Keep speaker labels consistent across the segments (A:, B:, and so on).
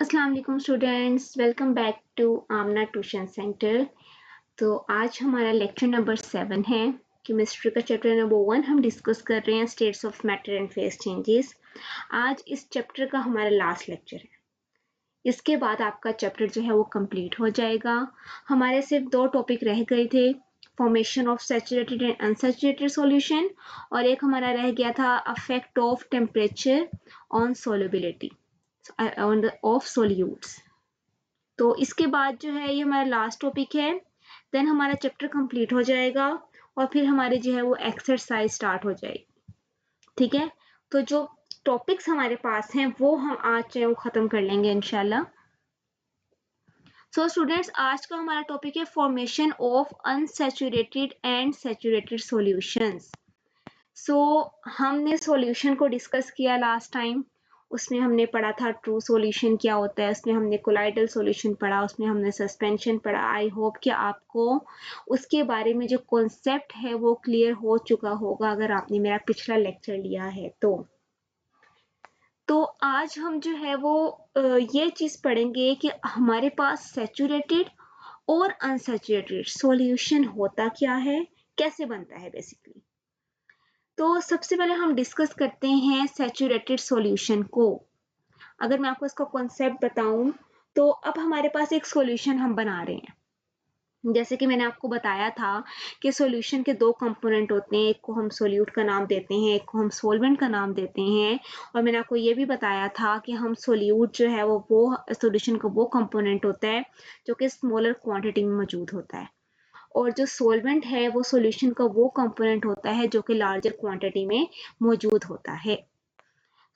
A: अस्सलाम वालेकुम students, welcome back to Amna tuition centre. तो आज हमारा लेक्चर नंबर 7 है। केमिस्ट्री का चैप्टर नंबर 1 हम डिस्कस कर रहे हैं, states of matter and face changes. आज इस चैप्टर का हमारा लास्ट लेक्चर है। इसके बाद आपका चैप्टर जो है वो कंप्लीट हो जाएगा। हमारे सिर्फ 2 टॉपिक रह गए थे, formation of saturated and unsaturated solution, और एक हमारा रह गया था affect of temperature on solubility of solutes. तो इसके बाद जो है ये हमारा लास्ट टॉपिक है, देन हमारा चैप्टर कंप्लीट हो जाएगा और फिर हमारे जो है वो एक्सरसाइज स्टार्ट हो जाएगी। ठीक है, तो जो टॉपिक्स हमारे पास हैं वो हम आज जो है वो खत्म कर लेंगे इंशाल्लाह। सो स्टूडेंट्स, आज का हमारा टॉपिक है formation of unsaturated and saturated solutions. So हमने सॉल्यूशन को डिस्कस किया लास्ट टाइम। उसमें हमने पढ़ा था ट्रू सॉल्यूशन क्या होता है, उसमें हमने कोलाइडल सॉल्यूशन पढ़ा, उसमें हमने सस्पेंशन पढ़ा। आई होप कि आपको उसके बारे में जो कॉन्सेप्ट है वो क्लियर हो चुका होगा अगर आपने मेरा पिछला लेक्चर लिया है तो आज हम जो है वो ये चीज पढ़ेंगे कि हमारे पास सैचुरेटेड और अनसैचुरेटेड सॉल्यूशन होता क्या है, कैसे बनता है बेसिकली। तो सबसे पहले हम डिस्कस करते हैं सैचुरेटेड सॉल्यूशन को। अगर मैं आपको इसका कॉन्सेप्ट बताऊं तो अब हमारे पास एक सॉल्यूशन हम बना रहे हैं। जैसे कि मैंने आपको बताया था कि सॉल्यूशन के 2 कंपोनेंट होते हैं, एक को हम सोल्यूट का नाम देते हैं, एक को हम सॉल्वेंट का नाम देते हैं। और मैंने आपको ये भी बताया था कि हम सोल्यूट जो है वो सॉल्यूशन का वो कंपोनेंट होता है जो कि स्मॉलर क्वांटिटी में मौजूद होता है, और जो सॉल्वेंट है वो सॉल्यूशन का वो कंपोनेंट होता है जो कि लार्जर क्वांटिटी में मौजूद होता है।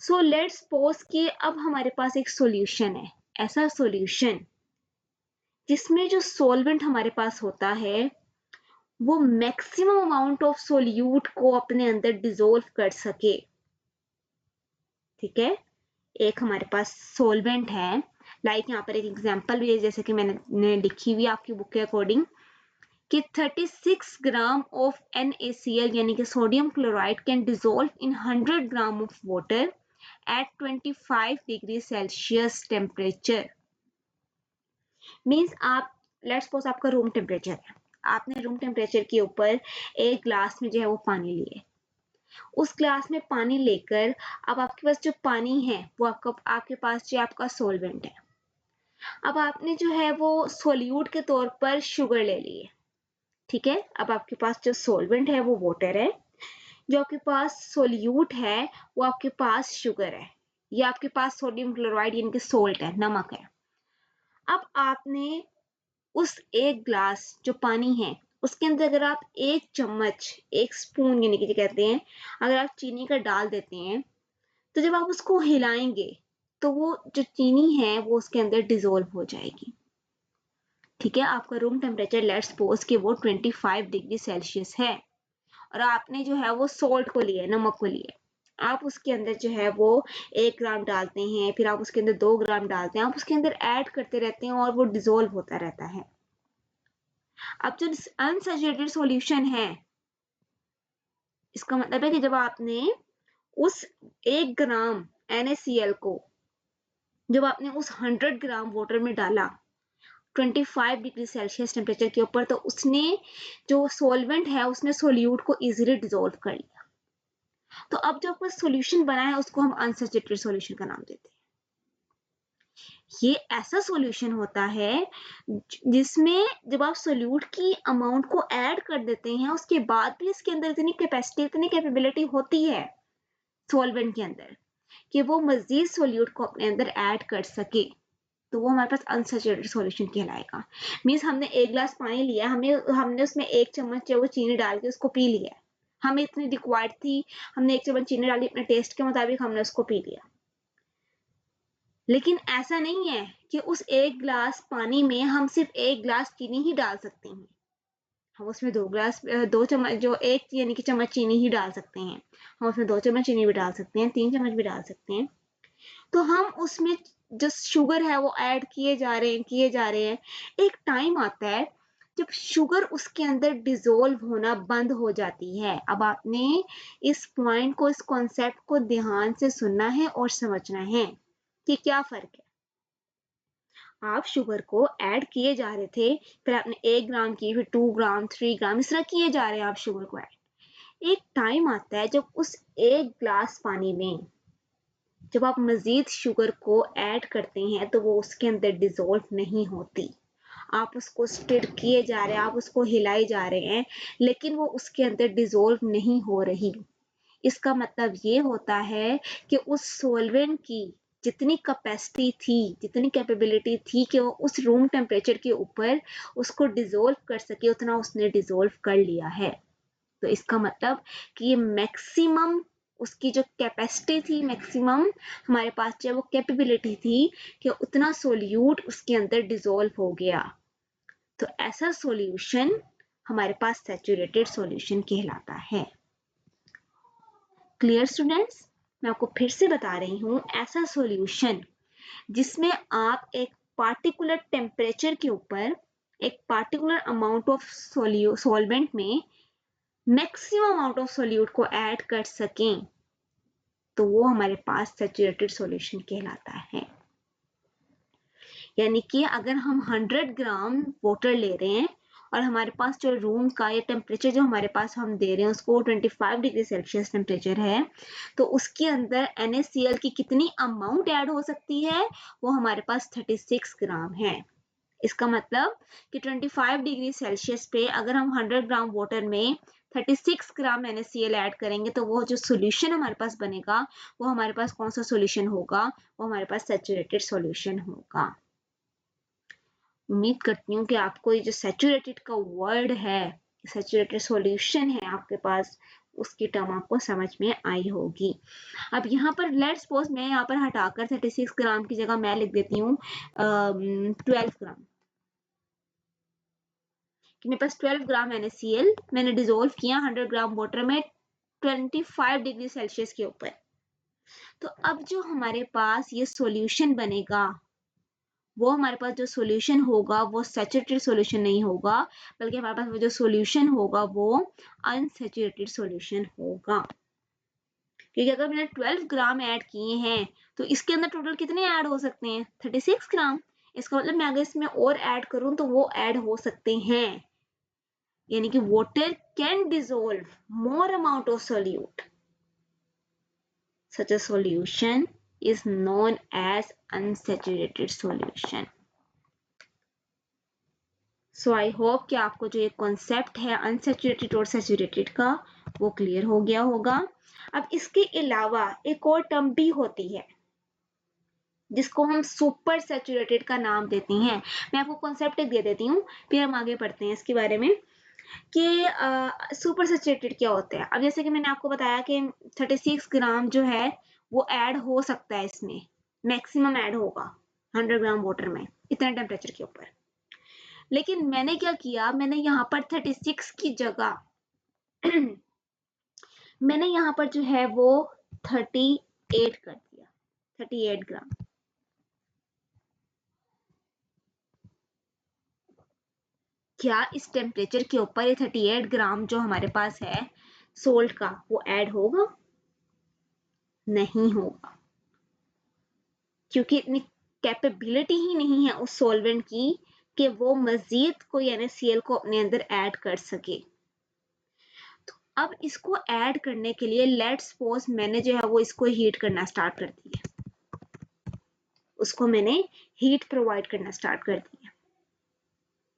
A: सो लेट्स सपोज कि अब हमारे पास एक सॉल्यूशन है, ऐसा सॉल्यूशन जिसमें जो सॉल्वेंट हमारे पास होता है वो मैक्सिमम अमाउंट ऑफ सोल्यूट को अपने अंदर डिसोल्व कर सके। ठीक है, एक हमारे पास सॉल्वेंट है, लाइक यहाँ पर एक एग्जांपल भी है जैसे कि मैंने लिखी हुई आपकी बुक के अकॉर्डिंग कि 36 ग्राम ऑफ NaCl यानी कि sodium chloride can dissolve in 100 gram of water at 25 degree Celsius temperature. Means आप लेट्स सपोज आपका रूम टेम्परेचर है, आपने रूम टेम्परेचर के ऊपर एक ग्लास में जो है वो पानी लिए, उस ग्लास में पानी लेकर अब आपके पास जो पानी है वो आपके पास जो आपका सॉल्वेंट है। अब आपने जो है वो सोल्यूट के तौर पर शुगर ले ली है। ठीक है, अब आपके पास जो सॉल्वेंट है वो वाटर है, जो आपके पास सोल्यूट है वो आपके पास शुगर है, या आपके पास सोडियम क्लोराइड यानी कि सोल्ट है, नमक है। अब आपने उस एक ग्लास जो पानी है उसके अंदर अगर आप एक चम्मच, एक स्पून यानी कि कहते हैं, अगर आप चीनी का डाल देते हैं तो जब आप उसको हिलाएंगे तो वो जो चीनी है वो उसके अंदर डिसोल्व हो जाएगी। ठीक है, आपका रूम टेम्परेचर लेट्स सपोज कि वो 25 डिग्री सेल्सियस है और आपने जो है वो सोल्ट को लिया, नमक को लिया। आप उसके अंदर जो है वो 1 ग्राम डालते हैं, फिर आप उसके अंदर 2 ग्राम डालते हैं, आप उसके अंदर ऐड करते रहते हैं और वो डिसोल्व होता रहता है। अब जो अनसैचुरेटेड सॉल्यूशन है, इसका मतलब है कि जब आपने उस 1 ग्राम NaCl को जब आपने उस 100 ग्राम वाटर में डाला 25 डिग्री सेल्सियस टेम्परेचर के ऊपर, तो उसने जो सॉल्वेंट है उसने सोल्यूट को इजीली डिसॉल्व कर लिया। तो अब जो आपका सॉल्यूशन बना है उसको हम अनसैचुरेटेड सॉल्यूशन का नाम देते हैं। ये ऐसा सॉल्यूशन होता है जिसमें जब आप सोल्यूट की अमाउंट को ऐड कर देते हैं उसके बाद भी इसके अंदर इतनी कैपेसिटी, इतनी कैपेबिलिटी होती है सॉल्वेंट के अंदर कि वो मजीद सोल्यूट को अपने अंदर ऐड कर सके, तो वो हमारे पास अनसैचुरेटेड सॉल्यूशन कहलाएगा। मीन्स हमने एक गिलास पानी लिया, हमने उसमें 1 चम्मच जो वो चीनी डाल के उसको पी लिया, हमें इतनी रिक्वायर्ड थी, हमने 1 चम्मच चीनी डाली, अपने टेस्ट के मुताबिक हमने उसको पी लिया। लेकिन ऐसा नहीं है कि उस 1 गिलास पानी में हम सिर्फ 1 गिलास चीनी ही डाल सकते हैं। हम उसमें 2 चम्मच जो 1 यानी कि चम्मच चीनी ही डाल सकते हैं, हम उसमें 2 चम्मच चीनी भी डाल सकते हैं, 3 चम्मच भी डाल सकते हैं। तो हम उसमें जो शुगर है वो ऐड किए जा रहे हैं। एक टाइम आता है जब शुगर उसके अंदर डिसॉल्व होना बंद हो जाती है। अब आपने इस पॉइंट को, इस कॉन्सेप्ट को ध्यान से सुनना है और समझना है कि क्या फर्क है। आप शुगर को ऐड किए जा रहे थे, फिर आपने 1 ग्राम की, फिर 2 ग्राम, 3 ग्राम, इस तरह किए जा रहे हैं आप शुगर को ऐड। एक टाइम आता है जब उस 1 ग्लास पानी में जब आप मजीद शुगर को ऐड करते हैं तो वो उसके अंदर डिजोल्व नहीं होती। आप उसको स्टिर किए जा रहे हैं, आप उसको हिलाए जा रहे हैं, लेकिन वो उसके अंदर डिजोल्व नहीं हो रही। इसका मतलब ये होता है कि उस सॉल्वेंट की जितनी कैपेसिटी थी, जितनी कैपेबिलिटी थी कि वो उस रूम टेम्परेचर के ऊपर उसको डिजोल्व कर सके, उतना उसने डिजोल्व कर लिया है। तो इसका मतलब कि ये मैक्सिमम उसकी जो कैपेसिटी थी, मैक्सिमम हमारे पास जो वो कैपेबिलिटी थी कि उतना सोल्यूट उसके अंदर डिजोल्व हो गया। तो ऐसा सॉल्यूशन हमारे पास सैचुरेटेड सॉल्यूशन कहलाता है। Clear students? मैं आपको फिर से बता रही हूँ, ऐसा सॉल्यूशन जिसमें आप एक पार्टिकुलर टेम्परेचर के ऊपर एक पार्टिकुलर अमाउंट ऑफ सॉल्वेंट में मैक्सिमम अमाउंट ऑफ सोल्यूट को ऐड कर सकें, तो वो हमारे पास सैचुरेटेड सॉल्यूशन कहलाता है। यानी कि अगर हम 100 ग्राम वाटर ले रहे हैं और हमारे पास जो रूम का ये टेम्परेचर जो हमारे पास हम दे रहे हैं उसको 25 डिग्री सेल्सियस टेम्परेचर है, तो उसके अंदर NaCl की कितनी अमाउंट ऐड हो सकती है, वो हमारे पास 36 ग्राम है। इसका मतलब कि 25 डिग्री सेल्सियस पे अगर हम 100 ग्राम वाटर में 36 ग्राम NaCl ऐड करेंगे तो वो जो सॉल्यूशन हमारे पास बनेगा वो हमारे पास कौन सा सॉल्यूशन होगा, वो हमारे पास सैचुरेटेड सॉल्यूशन होगा। उम्मीद करती हूँ कि आपको ये जो सैचुरेटेड का वर्ड है, सैचुरेटेड सॉल्यूशन है आपके पास, उसकी टर्म आपको समझ में आई होगी। अब यहाँ पर लेट्स सपोज मैं यहाँ पर हटाकर 36 ग्राम की जगह मैं लिख देती हूँ 12 ग्राम, कि मेरे पास 12 ग्राम NaCl मैंने डिजोल्व किया 100 ग्राम वाटर में 25 डिग्री सेल्सियस के ऊपर। तो अब जो हमारे पास ये सॉल्यूशन बनेगा, वो हमारे पास जो सॉल्यूशन होगा वो सैचुरेटेड सॉल्यूशन नहीं होगा, बल्कि हमारे पास वो जो सॉल्यूशन होगा वो अनसैचुरेटेड सॉल्यूशन होगा। क्योंकि अगर मैंने 12 ग्राम ऐड किए हैं तो इसके अंदर टोटल कितने ऐड हो सकते हैं, 36 ग्राम। इसका मतलब मैं अगर इसमें और ऐड करूं तो वो ऐड हो सकते हैं, यानी कि water can dissolve more amount of solute. Such a solution is known as unsaturated solution. So I hope कि आपको जो ये कॉन्सेप्ट है अनसैचुरेटेड और सैचुरेटेड का वो क्लियर हो गया होगा। अब इसके अलावा एक और टर्म भी होती है जिसको हम सुपर सैचुरेटेड का नाम देते हैं। मैं आपको कॉन्सेप्ट दे देती हूँ, फिर हम आगे बढ़ते हैं इसके बारे में कि सुपर सैचुरेटेड क्या होता है। अब जैसे कि मैंने आपको बताया कि 36 ग्राम जो है वो ऐड हो सकता है, इसमें मैक्सिमम ऐड होगा 100 ग्राम वाटर में इतने टेम्परेचर के ऊपर। लेकिन मैंने क्या किया, मैंने यहाँ पर 36 की जगह मैंने यहाँ पर जो है वो 38 कर दिया, 38 ग्राम। क्या इस टेम्परेचर के ऊपर ये 38 ग्राम जो हमारे पास है सोल्ट का वो ऐड होगा? नहीं होगा, क्योंकि इतनी कैपेबिलिटी ही नहीं है उस सॉल्वेंट की कि वो मजीद कोई NaCl को अपने अंदर ऐड कर सके। तो अब इसको ऐड करने के लिए लेट्स सपोज मैंने जो है वो इसको हीट करना स्टार्ट कर दिया, उसको मैंने हीट प्रोवाइड करना स्टार्ट कर दिया।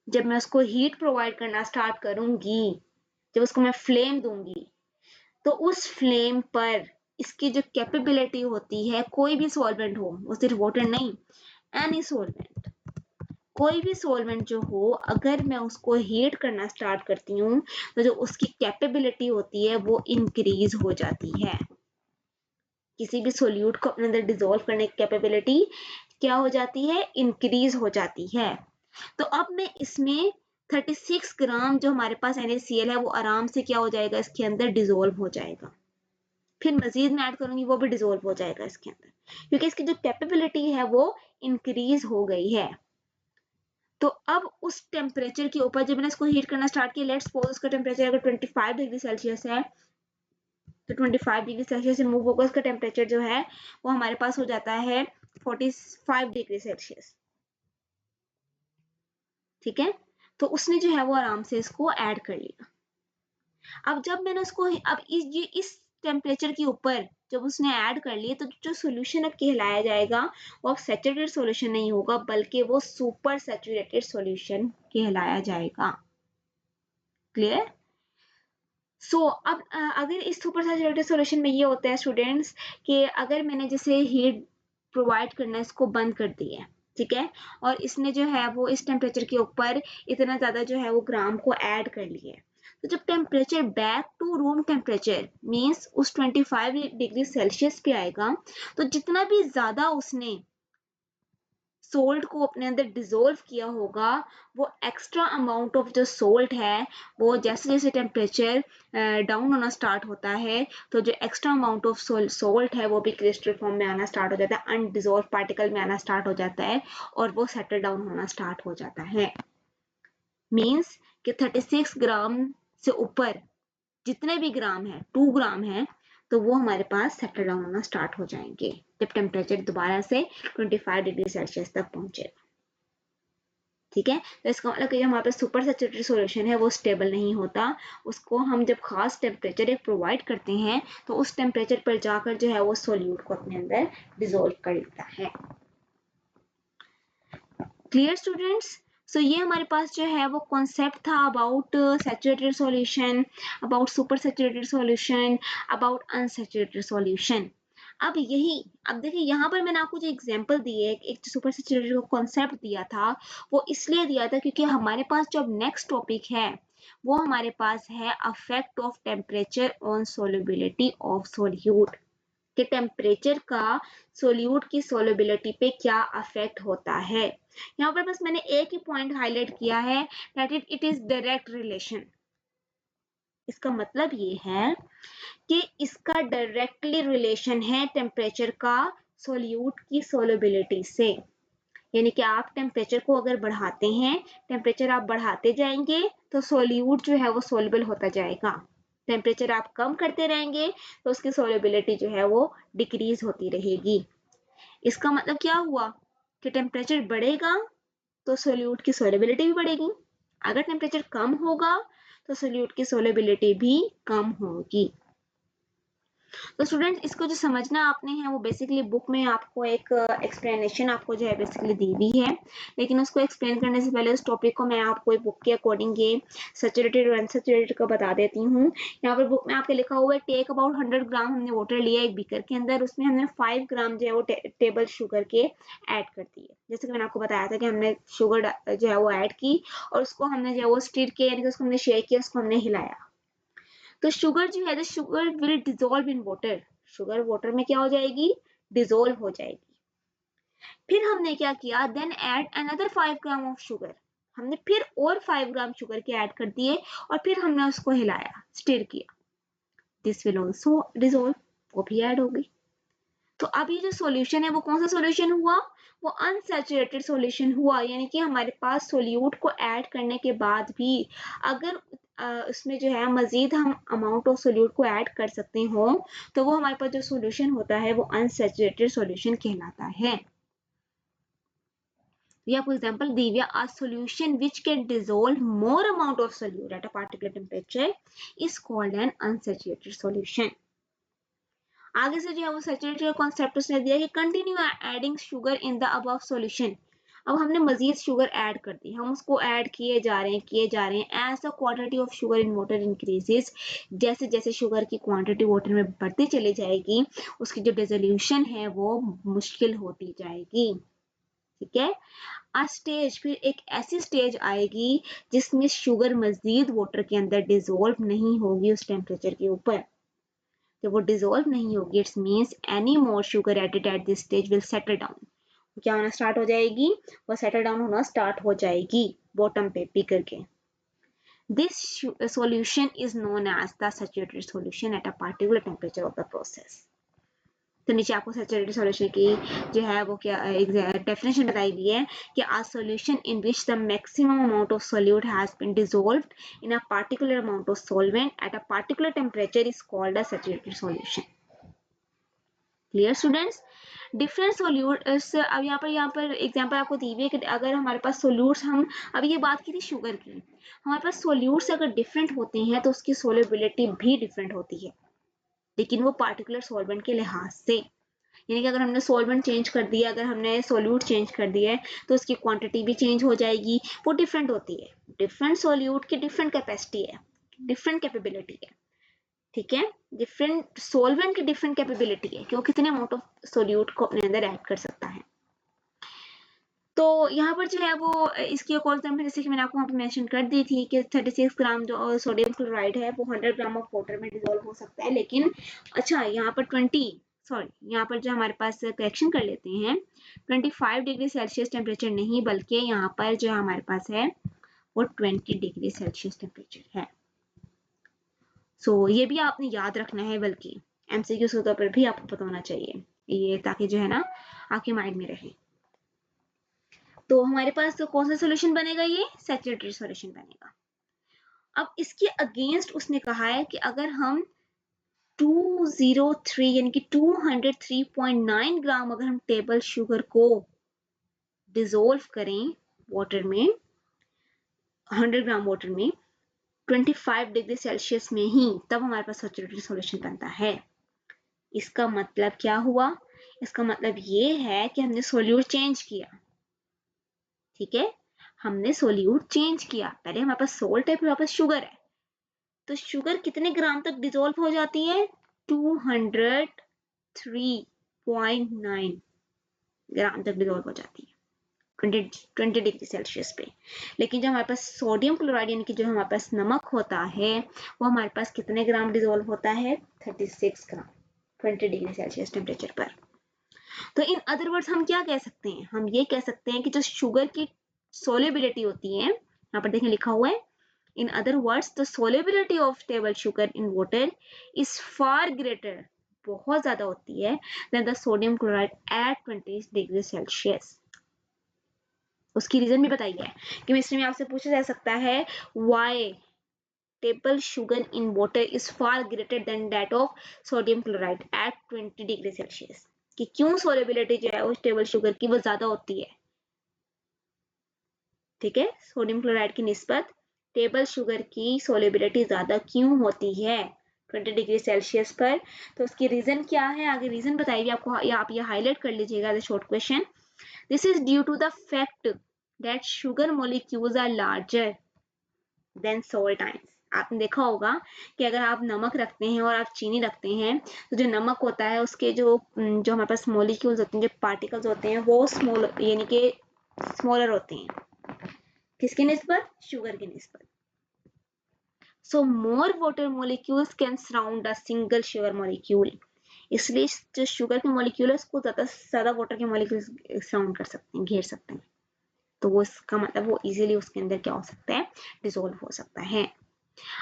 A: जब मैं उसको हीट प्रोवाइड करना स्टार्ट करूंगी, जब उसको मैं फ्लेम दूंगी, तो उस फ्लेम पर इसकी जो कैपेबिलिटी होती है, कोई भी सॉल्वेंट हो, वो सिर्फ वाटर नहीं, एनी सॉल्वेंट, कोई भी सॉल्वेंट जो हो, अगर मैं उसको हीट करना स्टार्ट करती हूँ तो जो उसकी कैपेबिलिटी होती है वो इंक्रीज हो जाती है। किसी भी सोल्यूट को अपने अंदर डिसॉल्व करने की कैपेबिलिटी क्या हो जाती है, इंक्रीज हो जाती है। तो अब मैं इसमें 36 ग्राम जो हमारे पास NaCl है वो आराम से क्या हो जाएगा, इसके अंदर डिसॉल्व हो जाएगा। फिर मजीद मैं ऐड करूंगी वो भी डिसॉल्व हो जाएगा इसके अंदर, क्योंकि इसकी जो कैपेबिलिटी है वो इंक्रीज हो गई है। तो अब उस टेम्परेचर के ऊपर जब मैंने इसको हीट करना स्टार्ट किया, लेट्स सपोज उसका टेम्परेचर अगर 25 डिग्री सेल्सियस है, तो 25 डिग्री सेल्सियस से मूव होकर उसका टेम्परेचर जो है वो हमारे पास हो जाता है 45 डिग्री सेल्सियस। ठीक है, तो उसने जो है वो आराम से इसको ऐड कर लिया। अब जब मैंने उसको अब इस टेम्परेचर के ऊपर जब उसने ऐड कर लिए तो जो सॉल्यूशन अब कहलाया जाएगा वो अब सैचुरेटेड सॉल्यूशन नहीं होगा बल्कि वो सुपर सैचुरेटेड सॉल्यूशन कहलाया जाएगा। क्लियर? सो अब अगर इस सुपर सैचुरेटेड सॉल्यूशन में ये होता है स्टूडेंट्स कि अगर मैंने जैसे हीट प्रोवाइड करना इसको बंद कर दिया है, ठीक है, और इसने जो है वो इस टेम्परेचर के ऊपर इतना ज्यादा जो है वो ग्राम को ऐड कर लिया है, तो जब temperature back to room temperature means उस 25 डिग्री सेल्सियस पे आएगा, तो जितना भी ज्यादा उसने सोल्ट को अपने अंदर डिजोल्व किया होगा वो एक्स्ट्रा अमाउंट ऑफ जो सोल्ट है वो जैसे जैसे टेम्परेचर डाउन होना स्टार्ट होता है तो जो एक्स्ट्रा अमाउंट ऑफ सोल्ट है वो भी क्रिस्टल फॉर्म में आना स्टार्ट हो जाता है, अनडिजोल्व पार्टिकल में आना स्टार्ट हो जाता है और वो सेटल डाउन होना स्टार्ट हो जाता है। मीन्स कि 36 ग्राम से ऊपर जितने भी ग्राम है 2 ग्राम है तो वो हमारे पास सेटल डाउन होना स्टार्ट हो जाएंगे जब टेम्परेचर दोबारा से 25 डिग्री सेल्सियस तक पहुंचेगा। ठीक है, तो इसका मतलब कि हमारे पास सुपर सैचुरेटेड सॉल्यूशन है वो स्टेबल नहीं होता, उसको हम जब खास टेम्परेचर एक प्रोवाइड करते हैं तो उस टेम्परेचर पर जाकर जो है वो सोल्यूट को अपने अंदर डिसॉल्व कर लेता है। Clear students? सो ये हमारे पास जो है वो कॉन्सेप्ट था about saturated solution, about super saturated solution, about unsaturated solution. अब देखिए यहाँ पर मैंने आपको जो एग्जांपल दिए एक सुपर सैचुरेटेड का कॉन्सेप्ट दिया था वो इसलिए दिया था क्योंकि हमारे पास जो नेक्स्ट टॉपिक है वो हमारे पास है affect of temperature on solubility of solute, कि टेम्परेचर का सोल्यूट की सोल्युबिलिटी पे क्या अफेक्ट होता है। यहाँ पर बस मैंने एक ही पॉइंट हाईलाइट किया है that it is direct relation. इसका मतलब ये है कि इसका डायरेक्टली रिलेशन है टेम्परेचर का सोल्यूट की सोल्युबिलिटी से, यानी कि आप टेम्परेचर को अगर बढ़ाते हैं, टेम्परेचर आप बढ़ाते जाएंगे तो सोल्यूट जो है वो सोल्युबल होता जाएगा, टेम्परेचर आप कम करते रहेंगे तो उसकी सोल्युबिलिटी जो है वो डिक्रीज होती रहेगी। इसका मतलब क्या हुआ कि टेम्परेचर बढ़ेगा तो सोल्यूट की सोल्युबिलिटी भी बढ़ेगी, अगर टेम्परेचर कम होगा तो सोल्यूट की सोल्युबिलिटी भी कम होगी। तो स्टूडेंट इसको जो समझना आपने है वो बेसिकली बुक में आपको एक एक्सप्लेनेशन आपको जो है बेसिकली दी हुई है, लेकिन उसको एक्सप्लेन करने से पहले उस टॉपिक को मैं आपको बुक के अकॉर्डिंग ये सैचुरेटेड और अनसैचुरेटेड का बता देती हूँ। यहाँ पर बुक में आपके लिखा हुआ है टेक अबाउट 100 ग्राम हमने वाटर लिया एक बीकर के अंदर, उसमें हमने 5 ग्राम जो है वो टेबल शुगर के ऐड कर दिए, जैसे कि मैंने आपको बताया था कि हमने शुगर जो है वो ऐड की और उसको हमने जो है वो स्टीर किया, यानी कि उसको हमने शेक किया, उसको हमने हिलाया, तो शुगर जो है sugar will dissolve in water, sugar water में क्या हो जाएगी, डिजोल्व हो जाएगी। फिर हमने क्या किया, then add another 5 gram of sugar, हमने फिर और 5 ग्राम शुगर के ऐड कर दिए और फिर हमने उसको हिलाया, स्टिर किया, दिस विल आल्सो डिजोल्व, वो भी ऐड हो गई। तो अब ये जो सॉल्यूशन है वो कौन सा सॉल्यूशन हुआ, वो अनसैचुरेटेड सॉल्यूशन हुआ, यानी कि हमारे पास सोल्यूट को ऐड करने के बाद भी अगर उसमें जो है मजीद हम अमाउंट ऑफ सोल्यूट को ऐड कर सकते हो तो वो हमारे पास जो सॉल्यूशन होता है वो अनसैचुरेटेड सॉल्यूशन कहलाता है। ये आपको एग्जांपल दी हुई है, a solution which can dissolve more amount of solute at a particular temperature is called an unsaturated solution. आगे से जो है वो सैचुरेटेड का कॉन्सेप्ट उसने दिया कि continue adding sugar in the above solution, अब हमने मजीद शुगर ऐड कर दी, हम उसको ऐड किए जा रहे हैं as the quantity of sugar in water increases, जैसे जैसे शुगर की क्वांटिटी वाटर में बढ़ती चली जाएगी उसकी जो डिसोल्यूशन है वो मुश्किल होती जाएगी। ठीक है, आ स्टेज, फिर एक ऐसी स्टेज आएगी जिसमें शुगर मजीद वाटर के अंदर डिसॉल्व नहीं होगी उस टेम्परेचर के ऊपर, जब वो डिसॉल्व नहीं होगी it's means any more sugar added at this stage will settle down, क्या होना स्टार्ट हो जाएगी, वो सेटल डाउन होना स्टार्ट हो जाएगी बॉटम पे बिगर के। This solution is known as the saturated solution at a particular temperature of the process। तो नीचे आपको सैचुरेटेड सॉल्यूशन की जो है वो क्या डेफिनेशन बताई हुई है कि a solution in which the maximum amount of solute has been dissolved in a particular amount of solvent at a particular temperature is called a saturated solution। Clear students? Different solutes, अब यहाँ पर example आपको दी हुई है कि अगर हमारे पास solutes, हम अभी ये बात की थी शुगर की, हमारे पास सोल्यूट्स अगर डिफरेंट होते हैं तो उसकी सोल्युबिलिटी भी डिफरेंट होती है, लेकिन वो पार्टिकुलर सॉल्वेंट के लिहाज से, यानी कि अगर हमने सॉल्वेंट चेंज कर दिया, अगर हमने सोल्यूट चेंज कर दिया है तो उसकी क्वांटिटी भी चेंज हो जाएगी, वो डिफरेंट होती है। डिफरेंट सोल्यूट की डिफरेंट कैपेसिटी है, डिफरेंट कैपेबिलिटी है, ठीक है। डिफरेंट सॉल्वेंट की डिफरेंट कैपेबिलिटी है कि वो कितने अमाउंट ऑफ सोल्यूट को अपने अंदर ऐड कर सकता है। तो यहाँ पर जो है वो इसकी एक और एग्जाम्पल जैसे कि मैंने आपको वहाँ पे मेंशन कर दी थी कि 36 ग्राम जो सोडियम क्लोराइड है वो 100 ग्राम ऑफ वाटर में डिजोल्व हो सकता है, लेकिन अच्छा यहाँ पर यहाँ पर जो हमारे पास करेक्शन कर लेते हैं, 25 डिग्री सेल्सियस टेम्परेचर नहीं, बल्कि यहाँ पर जो हमारे पास है वो 20 डिग्री सेल्सियस टेम्परेचर है। सो ये भी आपने याद रखना है, बल्कि एमसीक्यू के तौर पर भी आपको पता होना चाहिए ये, ताकि जो है ना आपके माइंड में रहे। तो हमारे पास तो कौन सा सोल्यूशन बनेगा, ये सैचुरेटेड सोल्यूशन बनेगा। अब इसके अगेंस्ट उसने कहा है कि अगर हम 203 यानी कि 203.9 ग्राम अगर हम टेबल शुगर को डिसोल्व करें वाटर में, 100 ग्राम वाटर में 25 डिग्री सेल्सियस में ही, तब हमारे पास सैचुरेटेड सोल्यूशन बनता है। इसका मतलब क्या हुआ? इसका मतलब ये है कि हमने सोल्यूट चेंज किया, ठीक है, हमने सोल्यूट चेंज किया। पहले हमारे पास सोल्ट है, फिर हमारे पास शुगर है, तो शुगर कितने ग्राम तक डिसॉल्व हो जाती है? 203.9 ग्राम तक डिसॉल्व हो जाती है 20 डिग्री सेल्सियस पे। लेकिन जो हमारे पास सोडियम क्लोराइड यानी कि जो हमारे पास नमक होता है, वो हमारे पास कितने ग्राम डिसॉल्व होता है? 36 ग्राम 20 डिग्री सेल्सियस टेम्परेचर पर। तो इन अदर वर्ड्स हम क्या कह सकते हैं? हम ये कह सकते हैं कि जो शुगर की सोलेबिलिटी होती है, यहाँ पर देखें लिखा हुआ है, in other words the solubility of table sugar in water is far greater, बहुत ज्यादा होती है, than the sodium chloride at 20 degree Celsius. उसकी रीजन भी बताई है, केमिस्ट्री में आपसे पूछा जा सकता है why table sugar in water is far greater than that of sodium chloride at 20 degree Celsius, कि क्यों सोलेबिलिटी जो है उस टेबल शुगर की वो ज्यादा होती है, ठीक है, सोडियम क्लोराइड की निस्बत टेबल शुगर की सोलेबिलिटी ज्यादा क्यों होती है 20 डिग्री सेल्सियस पर। तो उसकी रीजन क्या है, आगे रीजन बताइए आपको, या आप ये हाईलाइट कर लीजिएगा, short question. This is due to the fact that sugar molecules are larger than salt ions. आपने देखा होगा कि अगर आप नमक रखते हैं और आप चीनी रखते हैं, तो जो नमक होता है उसके जो हमारे पास मॉलिक्यूल्स होते हैं, जो पार्टिकल्स होते हैं, वो स्मॉल यानी कि स्मॉलर होते हैं, किसकी निस्बत? शुगर की निस्बत। So more water molecules can surround a single sugar molecule. इसलिए जो शुगर के मॉलिक्यूल है उसको ज्यादा से ज्यादा वाटर के मॉलिक्यूल्स सराउंड कर सकते हैं, घेर सकते हैं। तो वो इसका मतलब वो इजीली उसके अंदर क्या हो सकता है? डिसॉल्व हो सकता है।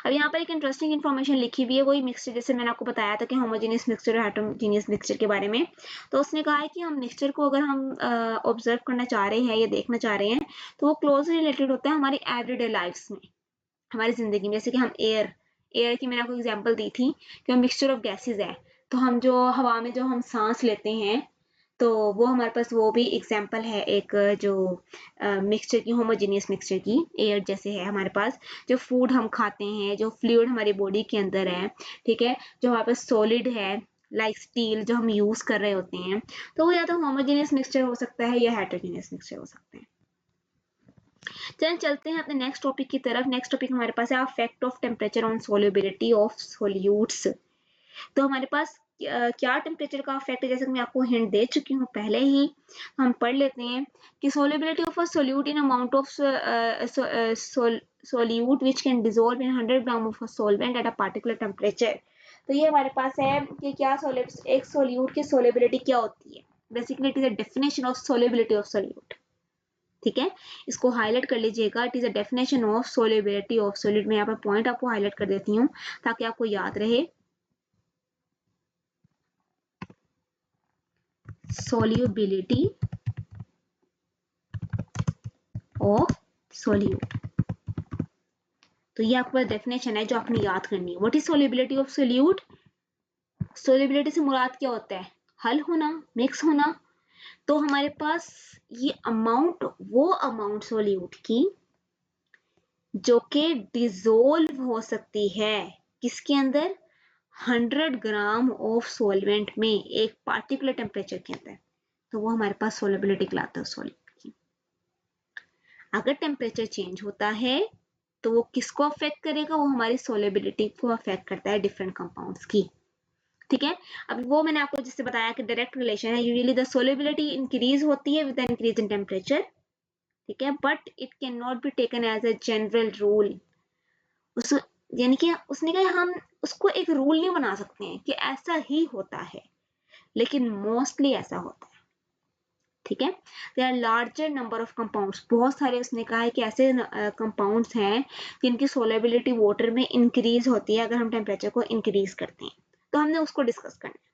A: अब यहाँ पर एक इंटरेस्टिंग इन्फॉर्मेशन लिखी हुई है, वही मिक्सचर, जैसे मैंने आपको बताया था कि होमोजेनियस मिक्सचर और हेटेरोजेनियस मिक्सचर के बारे में। तो उसने कहा है कि हम मिक्सचर को अगर हम ऑब्जर्व करना चाह रहे हैं या देखना चाह रहे हैं, तो वो क्लोजली रिलेटेड होता है हमारी एवरीडे लाइफ्स में, हमारी जिंदगी में। जैसे कि हम एयर की मैंने आपको एग्जांपल दी थी कि मिक्सचर ऑफ गैसेस है, तो हम जो हवा में जो हम सांस लेते हैं, तो वो हमारे पास वो भी एग्जांपल है एक, जो मिक्सचर की, होमोजेनियस मिक्सचर की, एयर जैसे है हमारे पास। जो फूड हम खाते हैं, जो फ्लूइड हमारी बॉडी के अंदर है, ठीक है, जो हमारे पास सॉलिड है लाइक स्टील जो हम यूज कर रहे होते हैं, तो वो या तो होमोजेनियस मिक्सचर हो सकता है या हेटेरोजेनियस मिक्सचर हो सकते हैं। चलिए चलते हैं अपने नेक्स्ट टॉपिक की तरफ। नेक्स्ट टॉपिक हमारे पास है effect of temperature on solubility of solutes. तो हमारे पास क्या टेम्परेचर का इफेक्ट है, जैसे कि मैं आपको हिंट दे चुकी हूँ पहले ही, हम पढ़ लेते हैं कि solubility of a solute in amount of solute which can dissolve in 100 gram of a solvent at a particular temperature. तो ये हमारे पास है कि क्या एक सोल्यूट की सोल्युबिलिटी क्या होती है। Basically it is a definition of solubility of solute, ठीक है, इसको हाईलाइट कर लीजिएगा। It is a definition of solubility of solid. मैं यहाँ पर पॉइंट आपको हाईलाइट कर देती हूँ ताकि आपको याद रहे। सोल्युबिलिटी ऑफ सोल्यूट, तो ये आपका डेफिनेशन है जो आपने याद करनी है। What is solubility of solute? Solubility से मुराद क्या होता है? हल होना, मिक्स होना, तो हमारे पास ये अमाउंट, वो अमाउंट सोल्यूट की जो कि डिजोल्व हो सकती है किसके अंदर, 100 ग्राम ऑफ सॉल्वेंट में एक पार्टिकुलर टेम्परेचर के अंदर, तो वो हमारे पास सोलेबिलिटी कहलाता है सॉल्यूट की। अगर टेम्परेचर चेंज होता है तो वो किसको अफेक्ट करेगा, वो हमारी सोलेबिलिटी को अफेक्ट करता है डिफरेंट कंपाउंड्स की। ठीक है, अब वो मैंने आपको जिससे बताया कि डायरेक्ट रिलेशन है, यूजुअली द सोलेबिलिटी इंक्रीज होती है with the increase in temperature, ठीक है, but it cannot be taken as a general rule. उस यानी कि उसने कहा हम उसको एक रूल नहीं बना सकते हैं कि ऐसा ही होता है, लेकिन मोस्टली ऐसा होता है। ठीक है, there are larger number of compounds, बहुत सारे उसने कहा है कि ऐसे कंपाउंड्स हैं जिनकी सोलेबिलिटी वाटर में इंक्रीज होती है अगर हम टेम्परेचर को इंक्रीज करते हैं, तो हमने उसको डिस्कस करना है।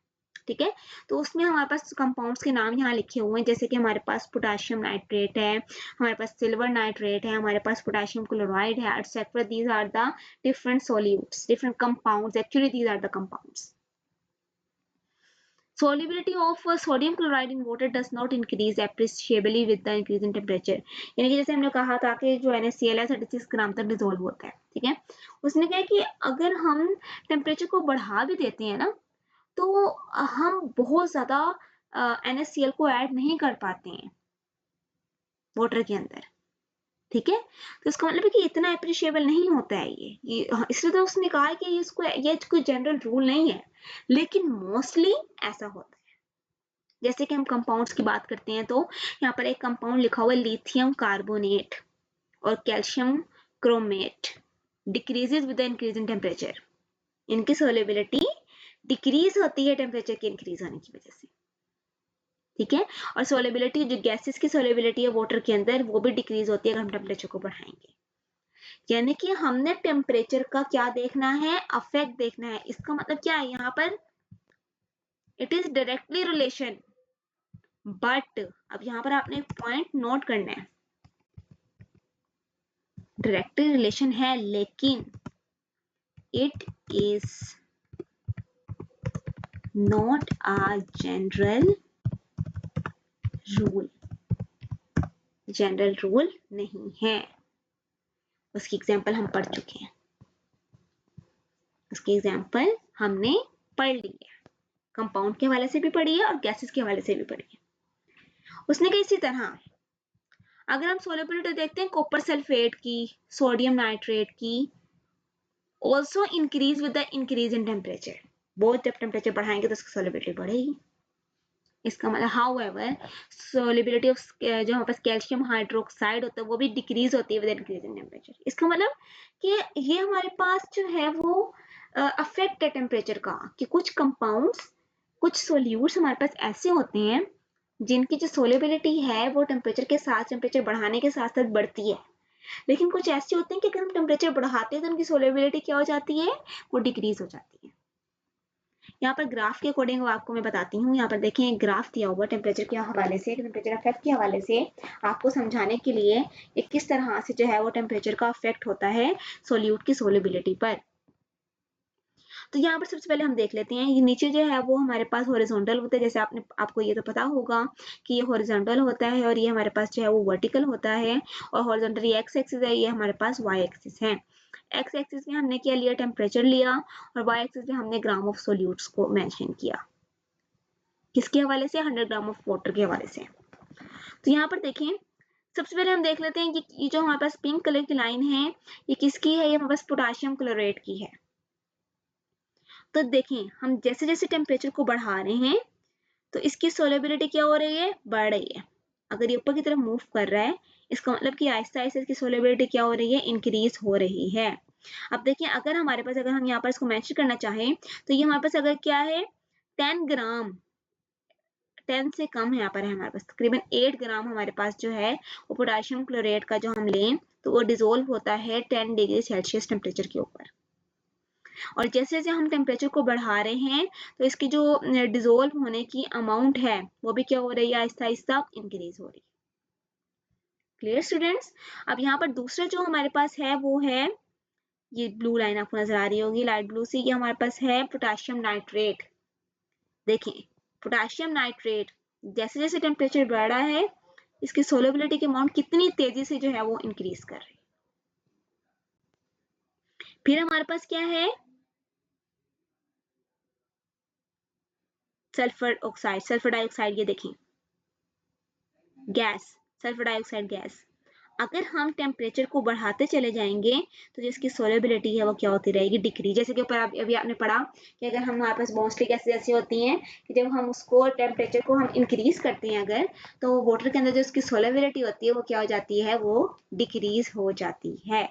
A: ठीक है, तो उसमें हमारे पास कंपाउंड्स के नाम यहाँ लिखे हुए हैं, जैसे कि हमारे पास पोटेशियम नाइट्रेट है, हमारे पास सिल्वर नाइट्रेट है, हमारे पास पोटेशियम क्लोराइड है, etcetera. These are the different solutes, different compounds, actually these are the compounds. Solubility of sodium chloride in water does not increase appreciably with the increase in temperature। यानी कि जैसे हमने कहा था कि जो NaCl है 36 ग्राम तक डिजोल्व होता है। ठीक है, उसने कहा कि अगर हम टेम्परेचर को बढ़ा भी देते हैं ना, तो हम बहुत ज्यादा NaCl को ऐड नहीं कर पाते हैं वाटर के अंदर। ठीक है, तो इसका मतलब है कि इतना अप्रिशिएबल नहीं होता है ये इसलिए तो उसने कहा है कि इसको ये कोई जनरल रूल नहीं है, लेकिन मोस्टली ऐसा होता है। जैसे कि हम कंपाउंड्स की बात करते हैं, तो यहाँ पर एक कंपाउंड लिखा हुआ है लिथियम कार्बोनेट और calcium chromate, decreases with the increase in temperature. इनकी सोलेबिलिटी डिक्रीज होती है टेम्परेचर के इंक्रीज होने की वजह से। ठीक है, और सोलेबिलिटी, जो गैसेस की सोलेबिलिटी है वाटर के अंदर, वो भी डिक्रीज होती है अगर हम टेम्परेचर को बढ़ाएंगे। यानी कि हमने टेम्परेचर का क्या देखना है, अफेक्ट देखना है। इसका मतलब क्या है यहाँ पर, it is directly relation, but अब यहाँ पर आपने एक पॉइंट नोट करना है, डायरेक्टली रिलेशन है लेकिन it is not a general rule, general rule नहीं है। उसकी एग्जांपल हम पढ़ चुके हैं, उसकी एग्जांपल हमने पढ़ ली है, कंपाउंड के हवाले से भी पढ़ी है और गैसेस के हवाले से भी पढ़ी है। उसने कहा इसी तरह अगर हम सोलेबिलिटी देखते हैं कॉपर सल्फेट की, सोडियम नाइट्रेट की, also increase with the increase in temperature. बहुत जब टेम्परेचर बढ़ाएंगे तो उसकी सोलेबिलिटी बढ़ेगी। इसका मतलब हाउएवर सोलेबिलिटी ऑफ जो हमारे पास कैल्शियम हाइड्रोक्साइड होता है वो भी डिक्रीज होती है विद इंक्रीज इन टेम्परेचर। इसका मतलब कि ये हमारे पास जो है वो अफेक्ट है टेम्परेचर का, कि कुछ कंपाउंड्स, कुछ सोल्यूट्स हमारे पास ऐसे होते हैं जिनकी जो सोलेबिलिटी है वो टेम्परेचर के साथ, टेम्परेचर बढ़ाने के साथ साथ बढ़ती है, लेकिन कुछ ऐसे होते हैं कि अगर हम टेम्परेचर बढ़ाते हैं तो उनकी सोलेबिलिटी क्या हो जाती है, वो डिक्रीज हो जाती है। यहाँ पर ग्राफ के अकॉर्डिंग आपको मैं बताती हूँ। यहाँ पर देखें एक ग्राफ दिया हुआ टेम्परेचर के हवाले से, टेम्परेचर इफेक्ट के हवाले से आपको समझाने के लिए एक किस तरह से जो है वो टेम्परेचर का इफेक्ट होता है सोल्यूट की सोलेबिलिटी पर। तो यहाँ पर सबसे पहले हम देख लेते हैं, ये नीचे जो है वो हमारे पास हॉरिजॉन्टल होता है, जैसे आपको ये तो पता होगा कि ये हॉरिजॉन्टल होता है और ये हमारे पास जो है वो वर्टिकल होता है, और हॉरिजॉन्टल ये एक्स एक्सिस है, ये हमारे पास वाई एक्सिस है। एक्स एक्सिस में हमने क्या लिया, टेम्परेचर लिया, और वाई एक्सिस में हमने ग्राम ऑफ सोल्यूट्स को मेंशन किया। किसके हवाले से, 100 ग्राम ऑफ वाटर के हवाले से। तो यहाँ पर देखें, सबसे पहले हम देख लेते हैं कि ये जो हमारे पास पिंक कलर की लाइन है ये किसकी है, ये हमारे पास पोटेशियम क्लोरेट की है। तो देखें हम जैसे जैसे टेम्परेचर को बढ़ा रहे हैं तो इसकी सोलेबिलिटी क्या हो रही है, बढ़ रही है। अगर ये ऊपर की तरफ मूव कर रहा है इसका मतलब कि आहिस्ता आहिस्ता इसकी सोलेबिलिटी क्या हो रही है, इंक्रीज हो रही है। अब देखिए अगर हमारे पास, अगर हम यहाँ पर इसको मेंशन करना चाहें तो ये हमारे पास अगर क्या है 10 ग्राम, 10 से कम यहाँ पर है हमारे पास, तकरीबन 8 ग्राम हमारे पास जो है वो पोटेशियम क्लोरेट का जो हम लें तो वो डिजोल्व होता है 10 डिग्री सेल्सियस टेम्परेचर के ऊपर। और जैसे जैसे हम टेम्परेचर को बढ़ा रहे हैं तो इसकी जो डिजोल्व होने की अमाउंट है वो भी क्या हो रही है, आहिस्ता आहिस्ता इंक्रीज हो रही है। Clear students. अब यहाँ पर दूसरा जो हमारे पास है वो है, ये ब्लू लाइन आपको नजर आ रही होगी लाइट ब्लू से, ये हमारे पास है पोटेशियम नाइट्रेट। देखिए पोटेशियम नाइट्रेट जैसे जैसे टेम्परेचर बढ़ रहा है इसकी सोलेबिलिटी की अमाउंट कितनी तेजी से जो है वो इंक्रीज कर रही है। फिर हमारे पास क्या है, सल्फर ऑक्साइड, सल्फर डाइऑक्साइड, ये देखें गैस, सल्फर डाइऑक्साइड गैस। अगर हम टेम्परेचर को बढ़ाते चले जाएंगे तो जो इसकी सोलेबिलिटी है वो क्या होती रहेगी, डिक्रीज। जैसे कि ऊपर अभी आपने पढ़ा कि अगर हमारे पास मोस्टली गैसेस ऐसी होती हैं कि जब हम उसको टेम्परेचर को हम इंक्रीज करते हैं अगर, तो वाटर के अंदर जो उसकी सोलेबिलिटी होती है वो क्या हो जाती है, वो डिक्रीज हो जाती है।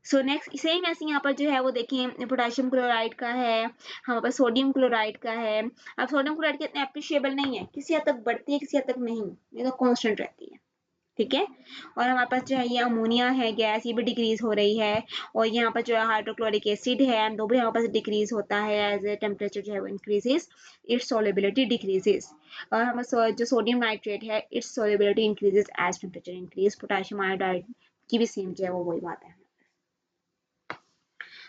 A: सो नेक्स्ट सेम ऐसे यहाँ पर जो है वो देखिए पोटेशियम क्लोराइड का है, हमारे पास सोडियम क्लोराइड का है। अब सोडियम क्लोराइड कितने एप्रिशिएबल नहीं है, किसी हद तक बढ़ती है किसी हद तक नहीं, ये तो कांस्टेंट रहती है, ठीक है। और हमारे पास जो है ये अमोनिया है गैस, ये भी डिक्रीज हो रही है। और यहाँ पर जो है हाइड्रोक्लोरिक एसिड है, तो भी हमारे पास डिक्रीज होता है एज ए टेम्परेचर जो है वो इंक्रीजेस, इट्स सोलेबिलिटी डिक्रीजेस। और हमारे जो सोडियम नाइट्रेट है its solubility increases as temperature increase. Potassium iodide की भी सेम जो है वो वही बात है।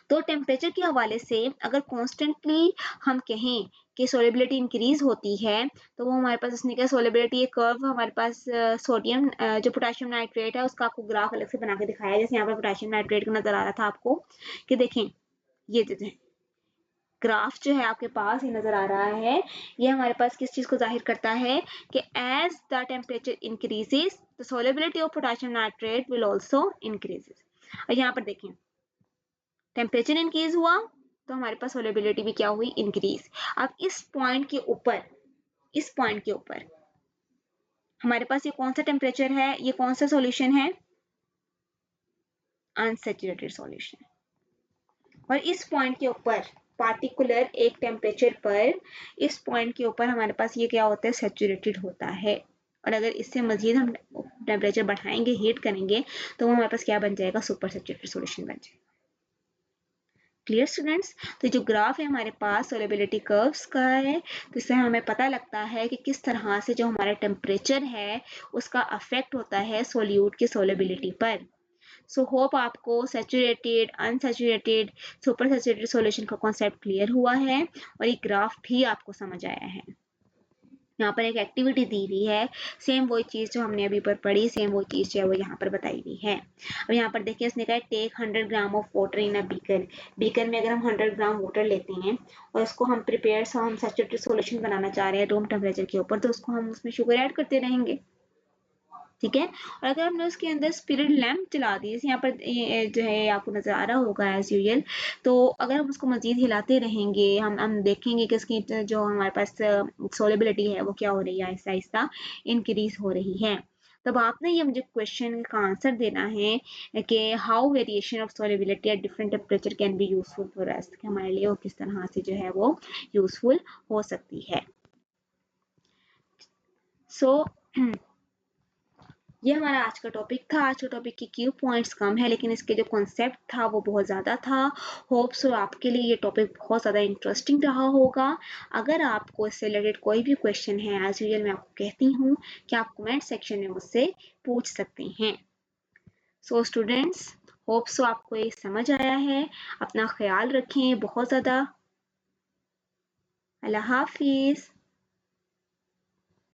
A: तो टेम्परेचर के हवाले से अगर कॉन्स्टेंटली हम कहें कि सोलेबिलिटी इंक्रीज होती है तो वो हमारे पास इसने क्या सोलेबिलिटी कर्व हमारे पास सोडियम जो पोटेशियम नाइट्रेट है उसका आपको ग्राफ अलग से बना के दिखाया, जैसे यहाँ पर पोटेशियम नाइट्रेट का नजर आ रहा था आपको कि देखें ये ग्राफ जो है आपके पास ये नजर आ रहा है, ये हमारे पास किस चीज को जाहिर करता है कि as the temperature increases the solubility of potassium nitrate will also increases. और यहाँ पर देखें टेम्परेचर इंक्रीज हुआ तो हमारे पास सोलेबिलिटी भी क्या हुई, इंक्रीज। अब इस पॉइंट के ऊपर, इस पॉइंट के ऊपर हमारे पास ये कौन सा टेम्परेचर है, ये कौन सा सॉल्यूशन है, अनसैचुरेटेड सॉल्यूशन। और इस पॉइंट के ऊपर पार्टिकुलर एक टेम्परेचर पर, इस पॉइंट के ऊपर हमारे पास ये क्या होता है, सैचुरेटेड होता है। और अगर इससे मजीद हम टेम्परेचर बढ़ाएंगे, हीट करेंगे, तो वो हमारे पास क्या बन जाएगा, सुपर सैचुरेटेड सॉल्यूशन बन जाएगा। Clear students. तो जो ग्राफ है हमारे पास सोलेबिलिटी कर्व्स का है, तो इससे हमें पता लगता है कि किस तरह से जो हमारा टेम्परेचर है उसका अफेक्ट होता है सोल्यूट की सोलेबिलिटी पर। सो होप आपको saturated, unsaturated, super saturated solution का कॉन्सेप्ट क्लियर हुआ है और ये ग्राफ भी आपको समझ आया है। यहाँ पर एक एक्टिविटी दी हुई है, सेम वही चीज जो हमने अभी पर पढ़ी, सेम वही चीज जो है वो यहाँ पर बताई हुई है। अब यहाँ पर देखिए उसने कहा take 100 gram of water in a beaker. Beaker में अगर हम 100 ग्राम वाटर लेते हैं और उसको हम प्रिपेयर हम सैचुरेटेड सॉल्यूशन बनाना चाह रहे हैं रूम टेम्परेचर के ऊपर, तो उसको हम उसमें शुगर ऐड करते रहेंगे, ठीक है। और अगर हमने उसके अंदर स्पिरिट लैम्प जला दी, जैसे यहाँ पर जो है आपको नजर आ रहा होगा एज यूजुअल, तो अगर हम उसको मजीद हिलाते रहेंगे, हम देखेंगे कि इसकी जो हमारे पास सोलेबिलिटी है वो क्या हो रही है, आहिस्ता आहिस्ता इंक्रीज हो रही है। तब आपने ये मुझे क्वेश्चन का आंसर देना है कि how variation of solubility at different temperature can be useful for us, कि हमारे लिए वो किस तरह से जो है वो यूजफुल हो सकती है। सो ये हमारा आज का टॉपिक था। आज के टॉपिक के क्यू पॉइंट्स कम है लेकिन इसके जो कॉन्सेप्ट था वो बहुत ज़्यादा था। होप सो आपके लिए ये टॉपिक बहुत ज़्यादा इंटरेस्टिंग रहा होगा। अगर आपको इससे रिलेटेड कोई भी क्वेश्चन है, एज यूजुअल मैं आपको कहती हूँ कि आप कमेंट सेक्शन में मुझसे पूछ सकते हैं। सो स्टूडेंट्स, होप सो आपको ये समझ आया है। अपना ख्याल रखें बहुत ज़्यादा। अल्लाह हाफिज़।